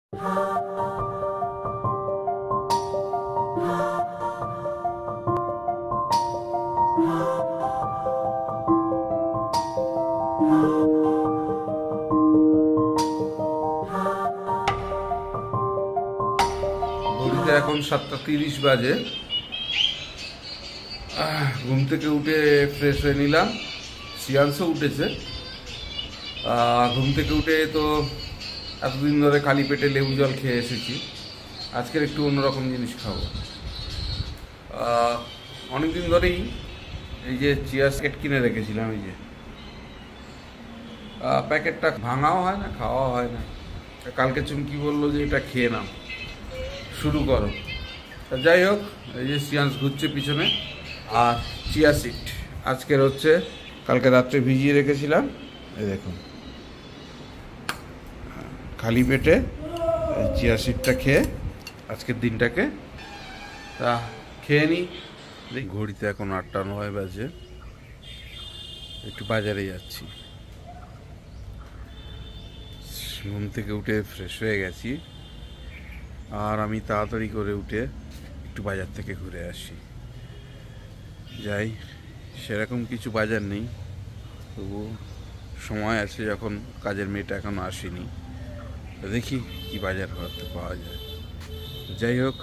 ঘড়িতে এখন 7:30 বাজে। ঘুম থেকে উঠে ফ্রেশ হয়ে নিলাম, সিয়ান্সও উঠেছে। ঘুম থেকে উঠে তো এতদিন ধরে খালি পেটে লেবু জল খেয়ে এসেছি, আজকের একটু অন্যরকম জিনিস খাবো। অনেকদিন ধরেই এই যে চিয়া সিড কিনে রেখেছিলাম, এই যে প্যাকেটটা ভাঙাও হয় না, খাওয়াও হয় না। কালকে চুমকি বললো যে এটা খেয়ে নাও, শুরু করো। যাই হোক, এই যে সিয়ান্স ঘুরছে পিছনে। আর চিয়া সিড আজকের হচ্ছে, কালকে রাত্রে ভিজিয়ে রেখেছিলাম। এই দেখুন, খালি পেটে চিয়া সিডটা খেয়ে আজকের দিনটাকে খেয়ে নিই। ঘড়িতে এখন 8:09 বাজে, একটু বাজারে যাচ্ছি। ঘুম থেকে উঠে ফ্রেশ হয়ে গেছি, আর আমি তাড়াতাড়ি করে উঠে একটু বাজার থেকে ঘুরে আসি। যাই, সেরকম কিছু বাজার নেই, তবু সময় আছে যখন কাজের মেয়েটা এখনও আসেনি, দেখি কি বাজার করতে পাওয়া যায়। যাই হোক,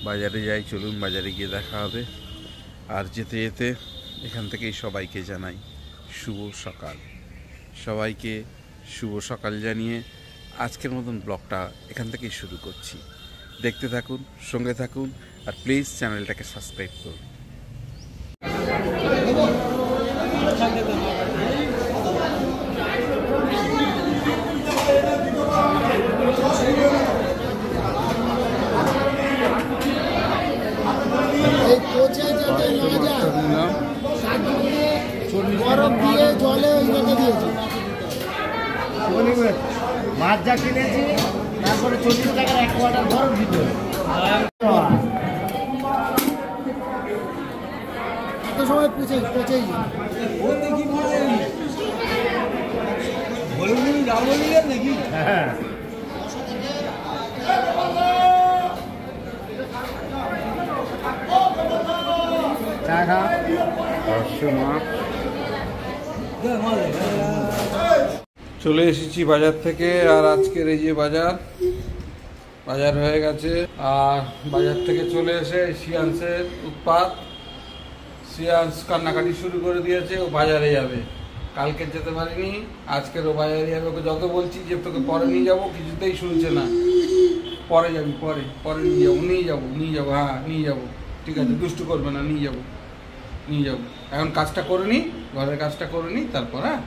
বাজারে যাই, চলুন বাজারে গিয়ে দেখা হবে। আর যেতে যেতে এখান থেকেই সবাইকে জানাই শুভ সকাল। সবাইকে শুভ সকাল জানিয়ে আজকের মতন ব্লগটা এখান থেকেই শুরু করছি। দেখতে থাকুন, সঙ্গে থাকুন, আর প্লিজ চ্যানেলটাকে সাবস্ক্রাইব করুন। মাছ যা কিনেছি, তারপরে 40 টাকার 1 কোয়ার্টার বরফ দিতে এত সময় পচেই নাকি। হ্যাঁ, চা খা। চলে এসেছি বাজার থেকে, আর আজকের এই যে বাজার হয়ে গেছে। আর বাজার থেকে চলে এসে সিয়ান্সের উৎপাত, সিয়ান্স কান্নাকাটি শুরু করে দিয়েছে। ও বাজারে যাবে, কালকে যেতে পারিনি, আজকের ও বাজারে যাবে। ওকে যত বলছি যে তোকে পরে নিয়ে যাবো, কিছুতেই শুনছে না। পরে যাবি, পরে নিয়ে যাবো, হ্যাঁ নিয়ে যাবো, ঠিক আছে, দুষ্টু করবে না, নিয়ে যাবো। এখন কাজটা করে নি, ঘরের কাজটা করে নি, তারপর। হ্যাঁ,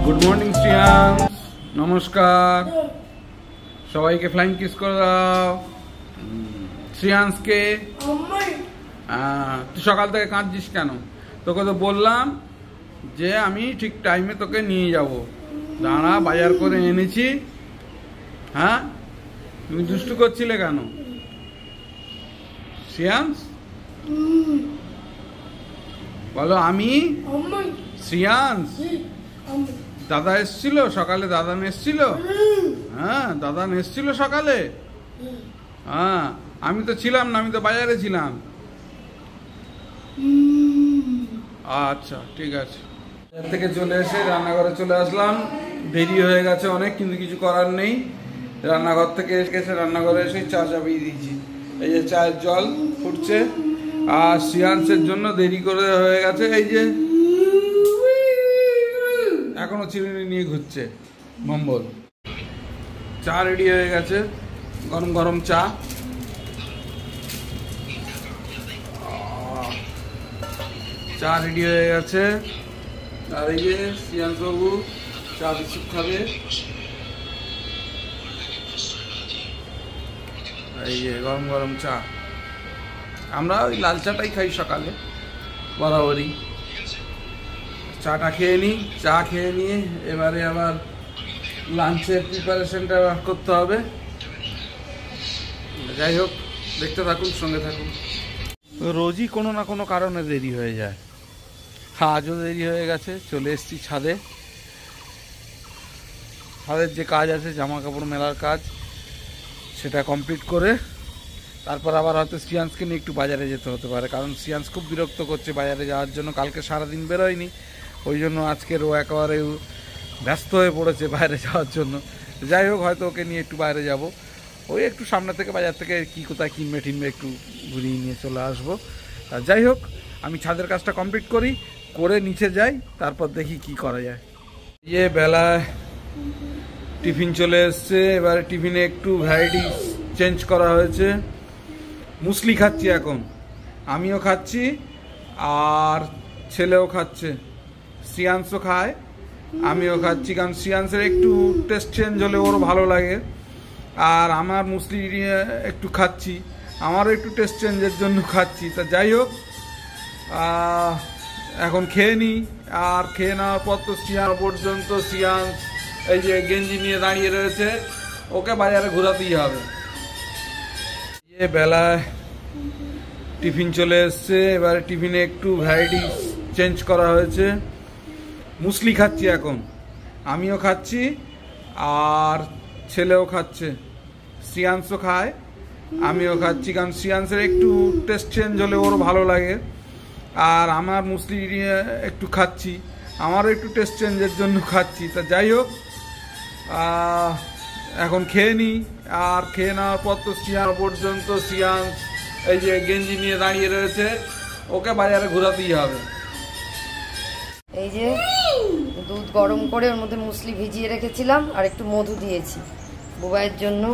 গুড মর্নিং শ্রিয়াংশ, নমস্কার। সবাইকে ফ্লাইং কিস করে দাও। শ্রিয়াংশকে, তুই সকাল থেকে কাঁদছিস কেন? তোকে তো বললাম যে আমি ঠিক টাইমে তোকে নিয়ে যাব। দাঁড়া, বাজার করে এনেছি। হ্যাঁ, তুমি দুষ্টু করছিলে কেন শ্রিয়াংশ? বলো আমি শ্রিয়াংশ। দাদা এসছিল সকালে, দাদান এসছিল। হ্যাঁ, দাদান এসছিল সকালে। হ্যাঁ, আমি তো ছিলাম না, আমি তো বাজারে ছিলাম। আচ্ছা, ঠিক আছে। বাজার থেকে চলে এসে রান্নাঘরে চলে আসলাম। দেরি হয়ে গেছে অনেক, কিন্তু কিছু করার নেই। রান্নাঘর থেকে এসে রান্নাঘরে এসে চা চাপিয়ে দিয়েছি। এই যে চায়ের জল ফুটছে। আর সিয়ান্সের জন্য দেরি করে হয়ে গেছে, এই যে এখনো চিরুনি নিয়ে ঘুরছে মম্বল। চা রেডি হয়ে গেছে, গরম গরম চা। চা রেডি হয়ে গেছে। আর এই যে সিয়ান্স বাবু চা বিস্কুট খাবে। এই যে গরম গরম চা। আমরা ওই লাল চাটাই খাই সকালে বরাবরই। চাটা খেয়ে নিই, চা খেয়ে নিয়ে এবারে আবার লাঞ্চের প্রিপারেশনটা করতে হবে। যাই হোক, দেখতে থাকুন, সঙ্গে থাকুন। রোজই কোনো না কোনো কারণে দেরি হয়ে যায়। আজও দেরি হয়ে গেছে, চলে এসেছি ছাদে। ছাদের যে কাজ আছে, জামা কাপড় মেলার কাজ, সেটা কমপ্লিট করে তারপর আবার হয়তো শ্রিয়াংশকে নিয়ে একটু বাজারে যেতে হতে পারে, কারণ শ্রিয়াংশ খুব বিরক্ত করছে বাজারে যাওয়ার জন্য। কালকে সারাদিন বেরোয়নি, ওই জন্য আজকের ও একেবারে ব্যস্ত হয়ে পড়েছে বাইরে যাওয়ার জন্য। যাই হোক, হয়তো ওকে নিয়ে একটু বাইরে যাব, ওই একটু সামনে থেকে বাজার থেকে কি কোথায় কিনবে টিনবে একটু ঘুরিয়ে নিয়ে চলে আসবো। আর যাই হোক, আমি ছাদের কাজটা কমপ্লিট করে নিচে যাই, তারপর দেখি কি করা যায়। বেলায় টিফিন চলে এসছে, এবারে টিফিনে একটু ভ্যারাইটি চেঞ্জ করা হয়েছে। মুসলি খাচ্ছি এখন, আমিও খাচ্ছি আর ছেলেও খাচ্ছে, শ্রিয়াংশও খায়, আমিও খাচ্ছি, কারণ শ্রিয়াংশের একটু টেস্ট চেঞ্জ হলে ওর ভালো লাগে। আর আমার মুসলি একটু খাচ্ছি, আমারও একটু টেস্ট চেঞ্জের জন্য খাচ্ছি। তা যাই হোক, এখন খেয়ে নিই, আর খেয়ে নেওয়ার পর তো পর্যন্ত শ্রিয়াংশ এই যে গেঞ্জি নিয়ে দাঁড়িয়ে রয়েছে, ওকে বাজারে ঘোরাতেই হবে। বেলায় টিফিন চলে এসছে, এবারে টিফিনে একটু ভ্যারাইটি চেঞ্জ করা হয়েছে। মুসলি খাচ্ছি এখন, আমিও খাচ্ছি আর ছেলেও খাচ্ছে, শ্রিয়াংশও খায়, আমিও খাচ্ছি, কারণ শ্রিয়াংশের একটু টেস্ট চেঞ্জ হলে ওর ভালো লাগে। আর আমার মুসলি একটু খাচ্ছি, আমারও একটু টেস্ট চেঞ্জের জন্য খাচ্ছি। তা যাই হোক, এখন খেয়ে নিই, আর খেয়ে নেওয়ার পর তো পর্যন্ত শ্রিয়াংশ এই যে গেঞ্জি নিয়ে দাঁড়িয়ে রয়েছে, ওকে বাজারে ঘোরাতেই হবে। এই যে দুধ গরম করে ওর মধ্যে মুসলি ভিজিয়ে রেখেছিলাম, আর একটু মধু দিয়েছি বুবাইয়ের জন্য,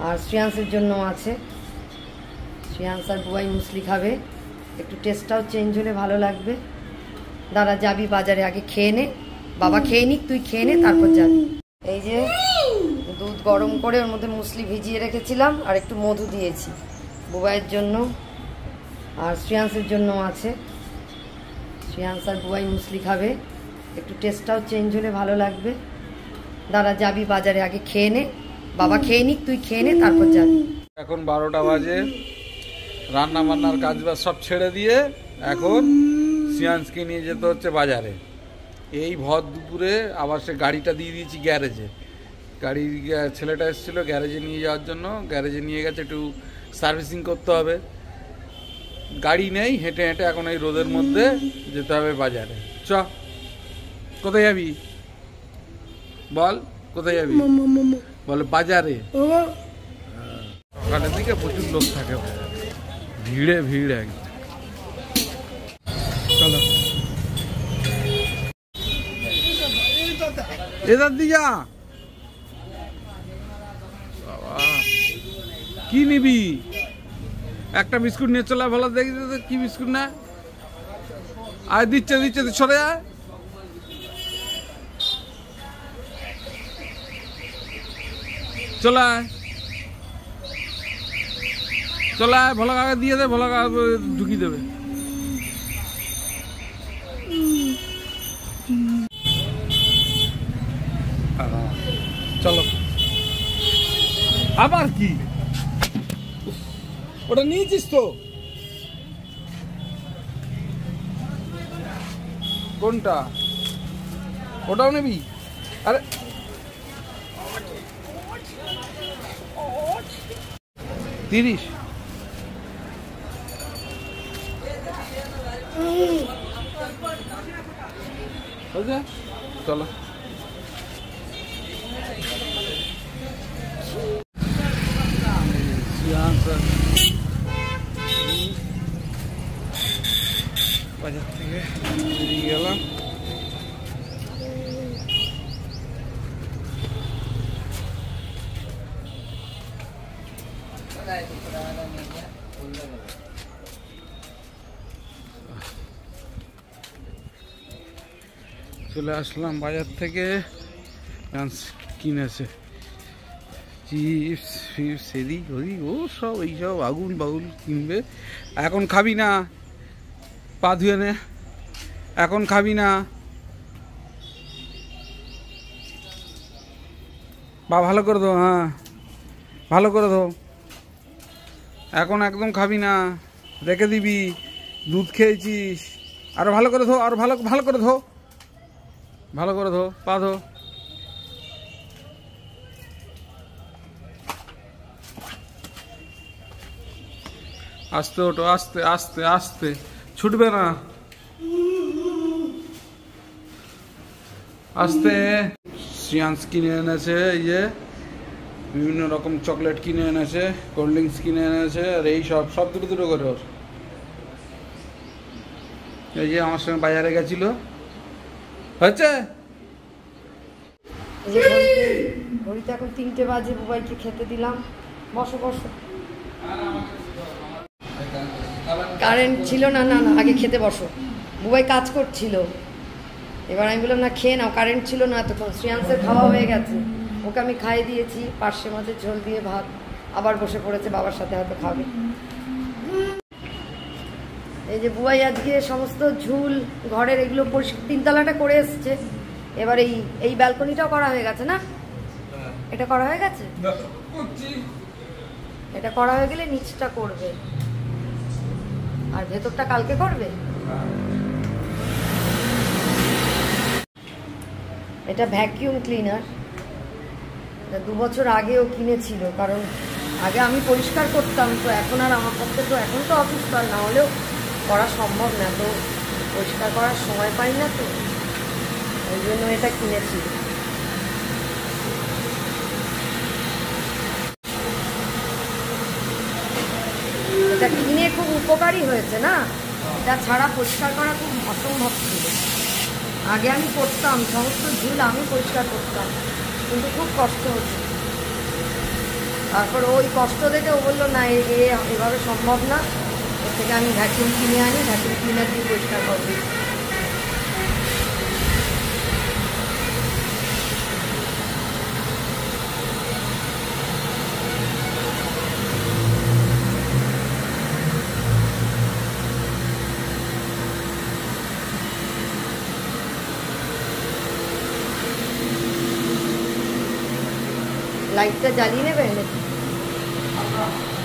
আর শ্রিয়াংশের জন্য আছে। শ্রিয়াংশ আর বুবাই মুসলি খাবে, একটু টেস্টটাও চেঞ্জ হলে ভালো লাগবে। দাঁড়া, যাবি বাজারে, আগে খেয়ে নে, বাবা খেয়ে নিক, তুই খেয়ে নে, তারপর যাবি। এই যে দুধ গরম করে ওর মধ্যে মুসলি ভিজিয়ে রেখেছিলাম, আর একটু মধু দিয়েছি বুবাইয়ের জন্য, আর শ্রিয়াংশের জন্য আছে। শ্রিয়াংশ আর বুবাই মুসলি খাবে, একটু টেস্টটাও চেঞ্জ হলে ভালো লাগবে। দাঁড়া, যাবি বাজারে, আগে খেয়ে নে, বাবা খেয়ে নিক, তুই খেয়ে নে, তারপর যাবি। এখন 12টা বাজে, রান্না বান্নার কাজ বাজ সব ছেড়ে দিয়ে এখন শ্রিয়াংশকে নিয়ে যেতে হচ্ছে বাজারে। এই ভর দুপুরে আবার সে গাড়িটা দিয়ে দিয়েছি গ্যারেজে, ছেলেটা এসেছিলো গ্যারেজে নিয়ে যাওয়ার জন্য, গ্যারেজে নিয়ে গেছে, একটু সার্ভিসিং করতে হবে। গাড়ি নেই, হেঁটে হেঁটে এখন এই রোদের মধ্যে যেতে হবে বাজারে। চ, কোথায় যাবি বল, কোথায় যাবি বল? বাজারে। সকালের দিকে প্রচুর লোক থাকে, ভিড়ে ভিড় একদম। চলো এদার দি যা। বাবা, কি নিবি? একটা বিস্কুট নিয়ে চলে ভালো, দেখি কি বিস্কুট না। আর দিচ্ছে সরে যায়। চলে ভোলা কাকা দিয়ে দে, ভোলা কাকা ঢুকিয়ে দেবে। চলো, আবার কি ওটা নিয়েছিস তো? কোনটা? ওটাও নেবি? আরে 30। চলো, বাজার থেকে বেরিয়ে গেলাম। চলে আসলাম বাজার থেকে, কিনেছে চিপস ফিপস এদিক ওদিক, ও সব এইসব আগুন বাগুল কিনবে। এখন খাবি না, পা ধুয়ে নে, এখন খাবি না, বা ভালো করে দো, হ্যাঁ ভালো করে দো, এখন একদম খাবি না। রেখে দিবি। দুধ খেয়েছিস, আরো ভালো করে ধো, আরো ভালো ভালো করে ধো, ভালো করে ধো, পা ধো। আস্তে ওঠো, আস্তে আস্তে আস্তে, ছুটবে না, আস্তে। শ্রিয়াংশ কিনে এনেছে এই যে বিভিন্ন রকম চকলেট কিনে এনেছে, কোল্ড ড্রিঙ্কস কিনে এনেছে, আর এই সব সব দুটো দুটো করে ওর। এই যে আমার সঙ্গে বাজারে গেছিল, হচ্ছে। এই যে ঘড়িতে এখন 3টে বাজে, বুবাইকে খেতে দিলাম। বসো বসো। কারেন্ট ছিল না, না না আগে খেতে বসো। বুবাই কাজ করছিল, এবার আমি বললাম না খেয়ে নাও, কারেন্ট ছিল না এতক্ষণ। শ্রেয়াংসের খাওয়া হয়ে গেছে, ওকে আমি খাইয়ে দিয়েছি পার্শে মাছের ঝোল দিয়ে ভাত। আবার বসে পড়েছে, বাবার সাথে হয়তো খাবে। এই যে বুবাই আজকে সমস্ত ঝুল ঘরের এগুলো পরিষ্কার, 3 তলাটা করে এসছে। এবার এই ব্যালকনিটাও করা হয়ে গেছে না? এটা করা হয়ে গেছে, এটা করা হয়ে গেলে নিচটা করবে, আর ভেতরটা কালকে করবে। এটা ভ্যাকিউম ক্লিনার, এটা 2 বছর আগেও কিনেছিল, কারণ আগে আমি পরিষ্কার করতাম, তো এখন আর আমার পক্ষে তো এখন তো অফিস কর না হলেও করা সম্ভব না, তো পরিষ্কার করার সময় পাই না, তো ওই জন্য এটা কিনেছিল। এটা কিনে খুব উপকারী হয়েছে না, এটা ছাড়া পরিষ্কার করা খুব অসম্ভব ছিল। আগে আমি করতাম, সমস্ত ঝুল আমি পরিষ্কার করতাম, কিন্তু খুব কষ্ট হচ্ছে। তারপর ওই কষ্ট দেখে ও বললো না এভাবে সম্ভব না, এর থেকে আমি ভ্যাকুয়াম কিনে আনি, ভ্যাকুয়াম ক্লিনার দিয়ে পরিষ্কার করবি। লাইটটা জ্বালিয়ে নেবে নাকি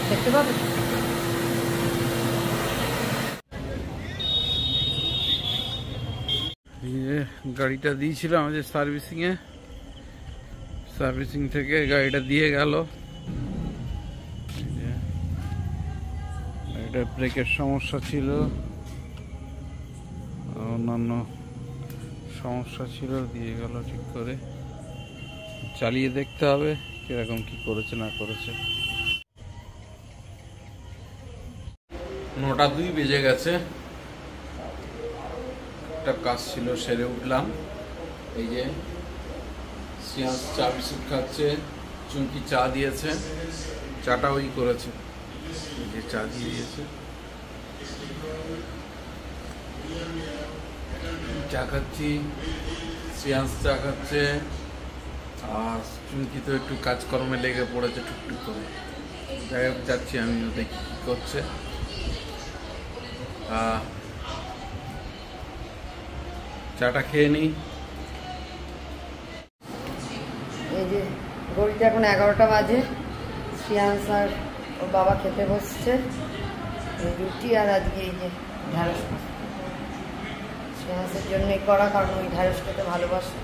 দেখতে পাবে? গাড়িটা দিয়েছিল আমাদের সার্ভিসিং থেকে গাড়িটা দিয়ে গেল। এটা ব্রেকের সমস্যা ছিল, অন্যান্য সমস্যা ছিল, দিয়ে গেল ঠিক করে। চালিয়ে দেখতে হবে কিরকম কি করেছে না করেছে। 9:02 বেজে গেছে, একটা কাজ ছিল সেরে উঠলাম। এই যে শ্রেয়াংশ চা বিস্কুট খাচ্ছে, চুমকি চা দিয়েছে, চাটা ওই করেছে, এই যে চা দিয়ে দিয়েছে, চা খাচ্ছি, শ্রেয়াংশ চা খাচ্ছে, আর চুমকি তো একটু কাজকর্মে লেগে পড়েছে টুকটুক করে। যাই হোক যাচ্ছি আমিও দেখি কী করছে। চাটা খেয়ে নিই। এই যে ঘড়িতে এখন 11টা বাজে, শ্রেয়াংশ আর ওর বাবা খেতে বসছে রুটি, আর আজকে এই যে ঢ্যাঁড়স। শ্রেয়াংশের জন্যই করা, কারণ ওই ঢ্যাঁড়স খেতে ভালোবাসে।